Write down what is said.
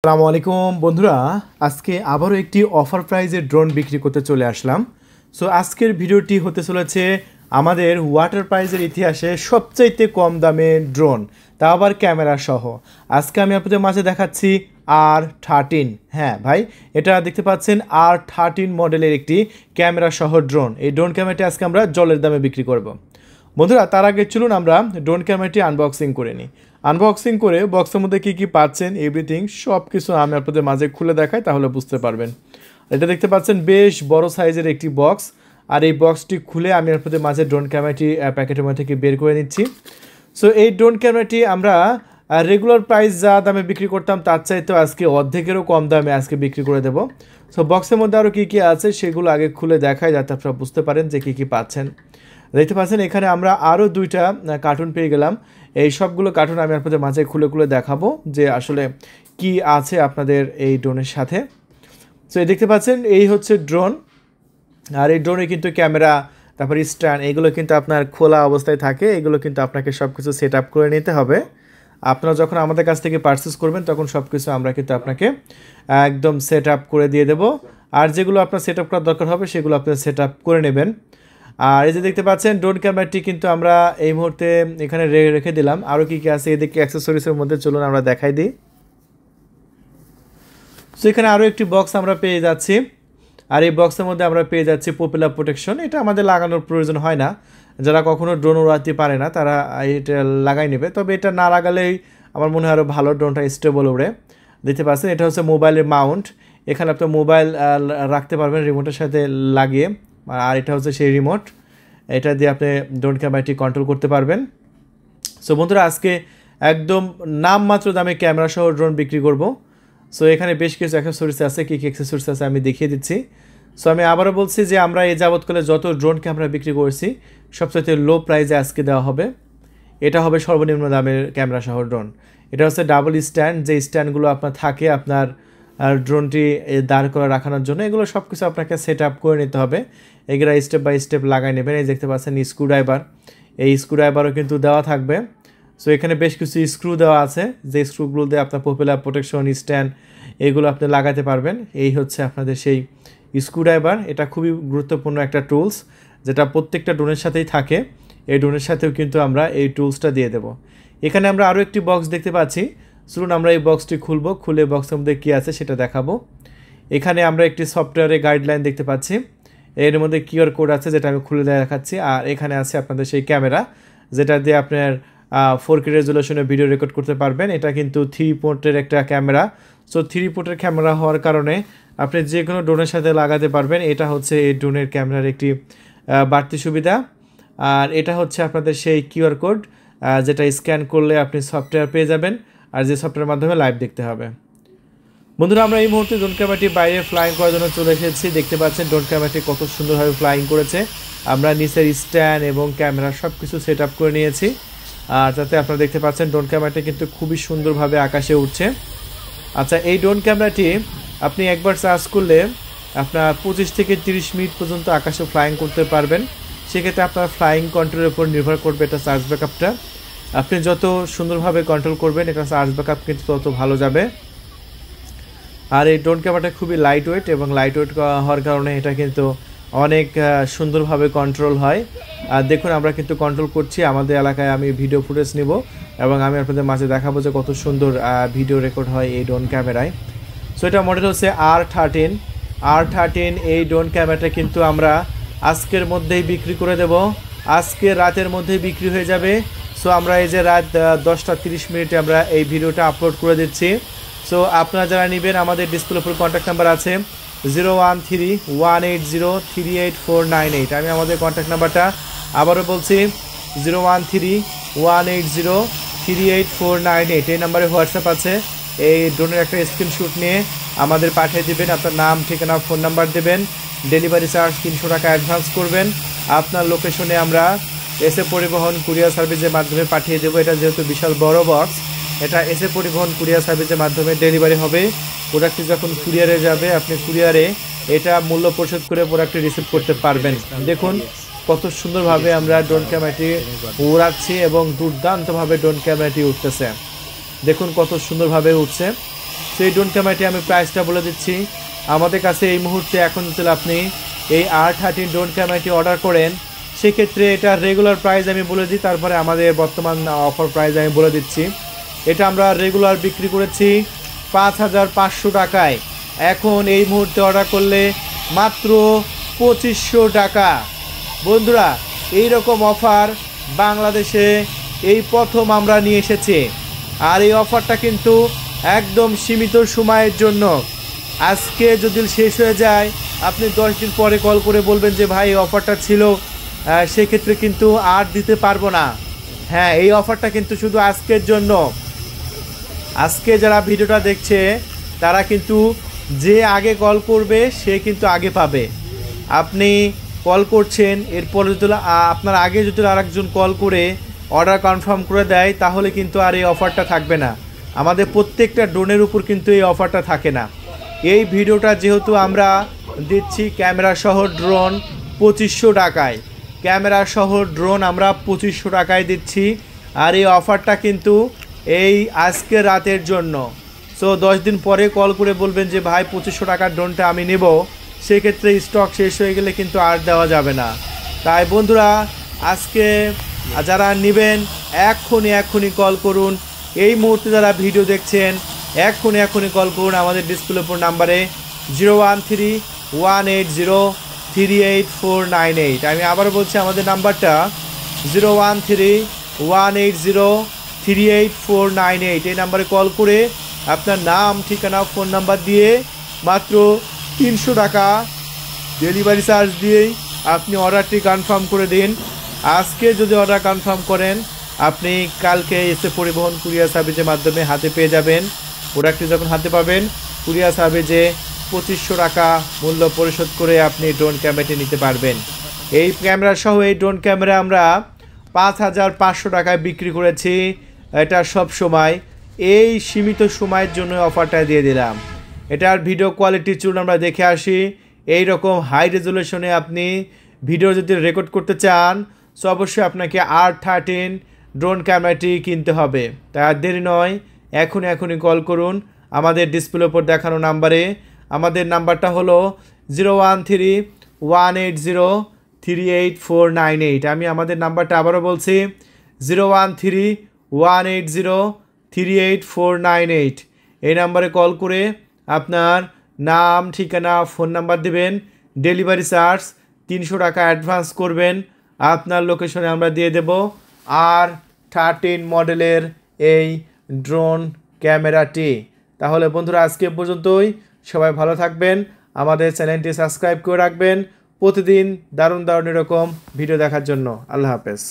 আসসালামু আলাইকুম বন্ধুরা, আজকে আবারও একটি অফার প্রাইজে ড্রোন বিক্রি করতে চলে আসলাম। সো আজকের ভিডিওটি হতে চলেছে আমাদের ওয়াটার প্রাইজের ইতিহাসে সবচাইতে কম দামে ড্রোন, তা আবার ক্যামেরা সহ। আজকে আমি আপনাদের মাঝে দেখাচ্ছি R13। হ্যাঁ ভাই, এটা দেখতে পাচ্ছেন R13 মডেলের একটি ক্যামেরা সহ ড্রোন। এই ড্রোন ক্যামেরাটি আজকে আমরা জলের দামে বিক্রি করব। বন্ধুরা, তার আগে চলুন আমরা ড্রোন ক্যামেরাটি আনবক্সিং করে নিই। আনবক্সিং করে বক্সের মধ্যে কী কী পাচ্ছেন এভরিথিং সব কিছু আমি আপনাদের মাঝে খুলে দেখাই, তাহলে বুঝতে পারবেন। এটা দেখতে পাচ্ছেন বেশ বড় সাইজের একটি বক্স, আর এই বক্সটি খুলে আমি আপনাদের মাঝে ড্রোন ক্যামেরাটি প্যাকেটের মধ্যে থেকে বের করে নিচ্ছি। সো এই ড্রোন ক্যামেরাটি আমরা রেগুলার প্রাইস যা দামে বিক্রি করতাম তার চাইতেও আজকে অর্ধেকেরও কম দামে আজকে বিক্রি করে দেবো। সো বক্সের মধ্যে আরও কী কী আছে সেগুলো আগে খুলে দেখাই, যাতে আপনারা বুঝতে পারেন যে কী কী পাচ্ছেন। দেখতে পাচ্ছেন এখানে আমরা আরও দুইটা কার্টুন পেয়ে গেলাম। এই সবগুলো কার্টুন আমি আপনাদের মাঝে খুলে খুলে দেখাবো যে আসলে কি আছে আপনাদের এই ড্রোনের সাথে। সো এই দেখতে পাচ্ছেন এই হচ্ছে ড্রোন, আর এই ড্রোনে কিন্তু ক্যামেরা, তারপর স্ট্যান্ড, এগুলো কিন্তু আপনার খোলা অবস্থায় থাকে। এগুলো কিন্তু আপনাকে সব কিছু সেট আপ করে নিতে হবে। আপনারা যখন আমাদের কাছ থেকে পারচেস করবেন তখন সব কিছু আমরা কিন্তু আপনাকে একদম সেট আপ করে দিয়ে দেব। আর যেগুলো আপনার সেট আপ করার দরকার হবে সেগুলো আপনার সেট আপ করে নেবেন। আর এই যে দেখতে পাচ্ছেন ড্রোন ক্যামেরাটি কিন্তু আমরা এই মুহূর্তে এখানে রেখে দিলাম। আরও কী কী আছে এদিকে অ্যাক্সেসরিজের মধ্যে চলুন আমরা দেখাই দিই। সো এখানে আরও একটি বক্স আমরা পেয়ে যাচ্ছি, আর এই বক্সের মধ্যে আমরা পেয়ে যাচ্ছি পপুলার প্রোটেকশন। এটা আমাদের লাগানোর প্রয়োজন হয় না, যারা কখনো ড্রোন উড়াতে পারে না তারা এটা লাগাই নেবে। তবে এটা না লাগালেই আমার মনে হয় আরও ভালো, ড্রোনটা স্টেবল উড়ে। দেখতে পাচ্ছেন এটা হচ্ছে মোবাইলের মাউন্ট। এখানে আপনি মোবাইল রাখতে পারবেন রিমোটের সাথে লাগিয়ে, আর এটা হচ্ছে সেই রিমোট, এটা দিয়ে আপনি ড্রোন ক্যামেরাটি কন্ট্রোল করতে পারবেন। সো বন্ধুরা, আজকে একদম নামমাত্র দামে ক্যামেরা সহ ড্রোন বিক্রি করব। সো এখানে বেশ কিছু অ্যাক্সেসরিজ আছে, কী কী অ্যাক্সেসরিজ আছে আমি দেখিয়ে দিচ্ছি। সো আমি আবারও বলছি যে আমরা এই যাবৎকালে যত ড্রোন ক্যামেরা বিক্রি করেছি সবচেয়ে লো প্রাইসে আজকে দেওয়া হবে। এটা হবে সর্বনিম্ন দামের ক্যামেরা সহ ড্রোন। এটা হচ্ছে ডাবল স্ট্যান্ড, যে স্ট্যান্ডগুলো আপনার থাকে আপনার ড্রোনটি দাঁড় করে রাখানোর জন্য। এগুলো সব কিছু আপনাকে সেট আপ করে নিতে হবে। এগুলো স্টেপ বাই স্টেপ লাগাই নেবেন। এই দেখতে পাচ্ছেন স্ক্রুড্রাইভার, এই স্ক্রুড্রাইভারও কিন্তু দেওয়া থাকবে। সো এখানে বেশ কিছু স্ক্রু দেওয়া আছে, যে স্ক্রুগুলো দিয়ে আপনার পপুলার প্রোটেকশন স্ট্যান্ড এগুলো আপনি লাগাতে পারবেন। এই হচ্ছে আপনাদের সেই স্ক্রুড্রাইভার। এটা খুবই গুরুত্বপূর্ণ একটা টুলস, যেটা প্রত্যেকটা ড্রোনের সাথেই থাকে। এই ড্রোনের সাথেও কিন্তু আমরা এই টুলসটা দিয়ে দেব। এখানে আমরা আরও একটি বক্স দেখতে পাচ্ছি। চলুন আমরা এই বক্সটি খুলবো, খুলে বক্সের মধ্যে কী আছে সেটা দেখাবো। এখানে আমরা একটি সফটওয়্যারের গাইডলাইন দেখতে পাচ্ছি, এর মধ্যে কিউআর কোড আছে যেটা আমি খুলে দেখাচ্ছি। আর এখানে আছে আপনাদের সেই ক্যামেরা, যেটা দিয়ে আপনার 4K রেজুলেশনে ভিডিও রেকর্ড করতে পারবেন। এটা কিন্তু 3 পোর্টের একটা ক্যামেরা। সো 3 পোর্টের ক্যামেরা হওয়ার কারণে আপনি যে কোনো ড্রোনের সাথে লাগাতে পারবেন। এটা হচ্ছে এই ড্রোনের ক্যামেরার একটি বাড়তি সুবিধা। আর এটা হচ্ছে আপনাদের সেই কিউআর কোড, যেটা স্ক্যান করলে আপনি সফটওয়্যার পেয়ে যাবেন, আর যে সফটওয়্যারের মাধ্যমে লাইভ দেখতে হবে। বন্ধুরা, আমরা এই মুহূর্তে ড্রোন ক্যামেরাটি বাইরে ফ্লাইং করার জন্য চলে এসেছি। দেখতে পাচ্ছেন ড্রোন ক্যামেরাটি কত সুন্দরভাবে ফ্লাইং করেছে। আমরা নিচের স্ট্যান্ড এবং ক্যামেরা সব কিছু সেট আপ করে নিয়েছি। আর যাতে আপনারা দেখতে পাচ্ছেন ড্রোন ক্যামেরাটি কিন্তু খুবই সুন্দরভাবে আকাশে উঠছে। আচ্ছা, এই ড্রোন ক্যামেরাটি আপনি একবার চার্জ করলে আপনার 25 থেকে 30 মিনিট পর্যন্ত আকাশে ফ্লাইং করতে পারবেন। সেক্ষেত্রে আপনার ফ্লাইং কন্ট্রোলের উপর নির্ভর করবে এটা চার্জ ব্যাকআপটা। আপনি যত সুন্দরভাবে কন্ট্রোল করবেন এটা চার্জ ব্যাকআপ কিন্তু তত ভালো যাবে। আর এই ড্রোন ক্যামেরাটা খুবই লাইট ওয়েট, এবং লাইট ওয়েট হওয়ার কারণে এটা কিন্তু অনেক সুন্দরভাবে কন্ট্রোল হয়। আর দেখুন আমরা কিন্তু কন্ট্রোল করছি। আমাদের এলাকায় আমি ভিডিও ফুটেজ নিব এবং আমি আপনাদের মাঝে দেখাবো যে কত সুন্দর ভিডিও রেকর্ড হয় এই ড্রোন ক্যামেরায়। সো এটা মডেল হচ্ছে R13। এই ড্রোন ক্যামেরাটা কিন্তু আমরা আজকের মধ্যেই বিক্রি করে দেব, আজকে রাতের মধ্যেই বিক্রি হয়ে যাবে। সো আমরা এই যে রাত 10:30 আমরা এই ভিডিওটা আপলোড করে দিচ্ছি। সো আপনারা যারা নেবেন আমাদের ডিসপ্লের উপর কন্ট্যাক্ট নাম্বার আছে 0131803848। আমি আমাদের কন্ট্যাক্ট নাম্বারটা আবারও বলছি 0131803848। এই নাম্বারে হোয়াটসঅ্যাপ আছে। এই ড্রোনের একটা স্ক্রিনশট নিয়ে আমাদের পাঠিয়ে দেবেন। আপনার নাম, ঠিকানা, ফোন নাম্বার দেবেন। ডেলিভারি চার্জ 300 টাকা অ্যাডভান্স করবেন। আপনার লোকেশনে আমরা এসএ পরিবহন কুরিয়ার সার্ভিসের মাধ্যমে পাঠিয়ে দেবো। এটা যেহেতু বিশাল বড় বক্স, এটা এসএ পরিবহন কুরিয়ার সার্ভিসের মাধ্যমে ডেলিভারি হবে। প্রোডাক্টটি যখন কুরিয়ারে যাবে আপনি কুরিয়ারে এটা মূল্য পরিশোধ করে প্রোডাক্টটি রিসিভ করতে পারবেন। দেখুন কত সুন্দরভাবে আমরা ড্রোন ক্যামেরাটি উড়াচ্ছি এবং দুর্দান্তভাবে ড্রোন ক্যামেরাটি উঠতেছে। দেখুন কত সুন্দরভাবে উঠছে। সেই ড্রোন ক্যামেরাটি আমি প্রাইসটা বলে দিচ্ছি। আমাদের কাছে এই মুহূর্তে এখন যদি আপনি এই R13 ড্রোন ক্যামেরাটি অর্ডার করেন, সেক্ষেত্রে এটা রেগুলার প্রাইস আমি বলে দিই, তারপরে আমাদের বর্তমান অফার প্রাইস আমি বলে দিচ্ছি। এটা আমরা রেগুলার বিক্রি করেছি 5,500 টাকায়, এখন এই মুহূর্তে অর্ডার করলে মাত্র 2500 টাকা। বন্ধুরা, এই রকম অফার বাংলাদেশে এই প্রথম আমরা নিয়ে এসেছি, আর এই অফারটা কিন্তু একদম সীমিত সময়ের জন্য। আজকে যদি শেষ হয়ে যায়, আপনি 10 দিন পরে কল করে বলবেন যে ভাই এই অফারটা ছিল, সেক্ষেত্রে কিন্তু আর দিতে পারবো না। হ্যাঁ, এই অফারটা কিন্তু শুধু আজকের জন্য। আজকে যারা ভিডিওটা দেখছে তারা কিন্তু যে আগে কল করবে সে কিন্তু আগে পাবে। আপনি কল করছেন, এরপরে যদি আপনার আগে যদি আরেকজন কল করে অর্ডার কনফার্ম করে দেয়, তাহলে কিন্তু আর এই অফারটা থাকবে না। আমাদের প্রত্যেকটা ড্রোনের উপর কিন্তু এই অফারটা থাকে না। এই ভিডিওটা যেহেতু আমরা দিচ্ছি ক্যামেরা সহ ড্রোন 2500 টাকায়, ক্যামেরা সহ ড্রোন আমরা 2500 টাকায় দিচ্ছি, আর এই অফারটা কিন্তু এই আজকে রাতের জন্য। সো 10 দিন পরে কল করে বলবেন যে ভাই 2500 টাকার ড্রোনটা আমি নেব, সেক্ষেত্রে স্টক শেষ হয়ে গেলে কিন্তু আর দেওয়া যাবে না। তাই বন্ধুরা, আজকে যারা নেবেন এক্ষুনি কল করুন। এই মুহূর্তে যারা ভিডিও দেখছেন এক্ষুনি কল করুন আমাদের ডিসপ্লে উপর নাম্বারে 013-180-38498। আমি আবার বলছি আমাদের নাম্বারটা 013-180-38498। এই নাম্বারে কল করে আপনার নাম, ঠিকানা, ফোন নাম্বার দিয়ে মাত্র 300 টাকা ডেলিভারি চার্জ দিয়েই আপনি অর্ডারটি কনফার্ম করে দিন। আজকে যদি অর্ডার কনফার্ম করেন, আপনি কালকে এসে পরিবহন কুরিয়ার সার্ভিসের মাধ্যমে হাতে পেয়ে যাবেন। প্রোডাক্টটি যখন হাতে পাবেন, কুরিয়ার সার্ভিসে 2500 টাকা মূল্য পরিশোধ করে আপনি ড্রোন ক্যামেরাটি নিতে পারবেন। এই ক্যামেরা সহ এই ড্রোন ক্যামেরা আমরা 5,500 টাকায় বিক্রি করেছি। এটা সব সময় এই সীমিত সময়ের জন্য অফারটা দিয়ে দিলাম। এটার ভিডিও কোয়ালিটি চুন আমরা দেখে আসি। এই রকম হাই রেজুলেশনে আপনি ভিডিও যদি রেকর্ড করতে চান, সো অবশ্যই আপনাকে R13 ড্রোন ক্যামেরাটি কিনতে হবে। তাই আর দেরি নয়, এখনই কল করুন আমাদের ডিসপ্লে উপর দেখানো নাম্বারে। আমাদের নাম্বারটা হলো 013-180-38498। আমি আমাদের নাম্বারটা আবারও বলছি 013-180-38498। এই নাম্বারে কল করে আপনার নাম, ঠিকানা, ফোন নাম্বার দেবেন। ডেলিভারি চার্জ 300 টাকা অ্যাডভান্স করবেন, আপনার লোকেশনে আমরা দিয়ে দেব R13 মডেলের এই ড্রোন ক্যামেরাটি। তাহলে বন্ধুরা, আজকে পর্যন্তই। সবাই ভালো থাকবেন, আমাদের চ্যানেলটি সাবস্ক্রাইব করে রাখবেন প্রতিদিন দারুণ এরকম ভিডিও দেখার জন্য। আল্লাহ হাফেজ।